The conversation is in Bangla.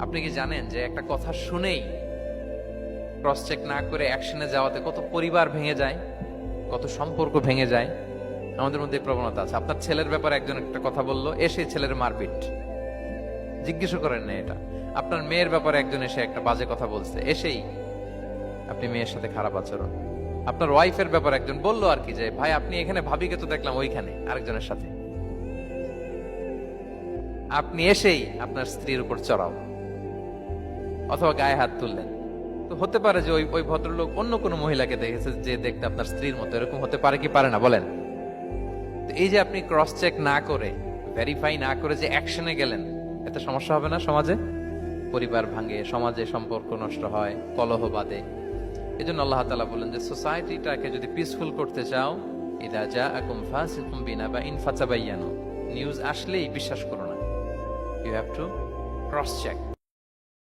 আপনি কি জানেন যে একটা কথা শুনেই ক্রস চেক না করে অ্যাকশনে যাওয়াতে কত পরিবার ভেঙে যায়, কত সম্পর্ক ভেঙে যায়? আমাদের মধ্যে এই প্রবণতা আছে। আপনার ছেলের ব্যাপারে একজন একটা কথা বললো, এসে ছেলের মারপিট, জিজ্ঞেস করেন না এটা। আপনার মেয়ের ব্যাপারে একজন এসে একটা বাজে কথা বলছে, এসেই আপনি মেয়ের সাথে খারাপ আচরণ। আপনার ওয়াইফের ব্যাপারে একজন বললো আর কি, যে ভাই আপনি এখানে, ভাবিকে তো দেখলাম ওইখানে আরেকজনের সাথে, আপনি এসেই আপনার স্ত্রীর উপর চড়াও অথবা গায়ে হাত তুললেন। তো হতে পারে যে ওই ওই ভদ্রলোক অন্য কোনো মহিলাকে দেখেছে যে দেখতে আপনার স্ত্রীর মতো, এরকম হতে পারে কি পারে না বলেন? তো এই যে আপনি ক্রস চেক না করে, ভেরিফাই না করে যে অ্যাকশনে গেলেন, এতে সমস্যা হবে না সমাজে? পরিবার ভাঙে, সমাজে সম্পর্ক নষ্ট হয়, কলহ বাঁধে। এই জন্য আল্লাহ তাআলা বলেন যে সোসাইটিটাকে যদি পিসফুল করতে চাও, ইদা জাআকুম ফাসিকুম বিনাবাইন ফাতাবায়ানু, নিউজ আসলেই বিশ্বাস করো না, you have to cross check.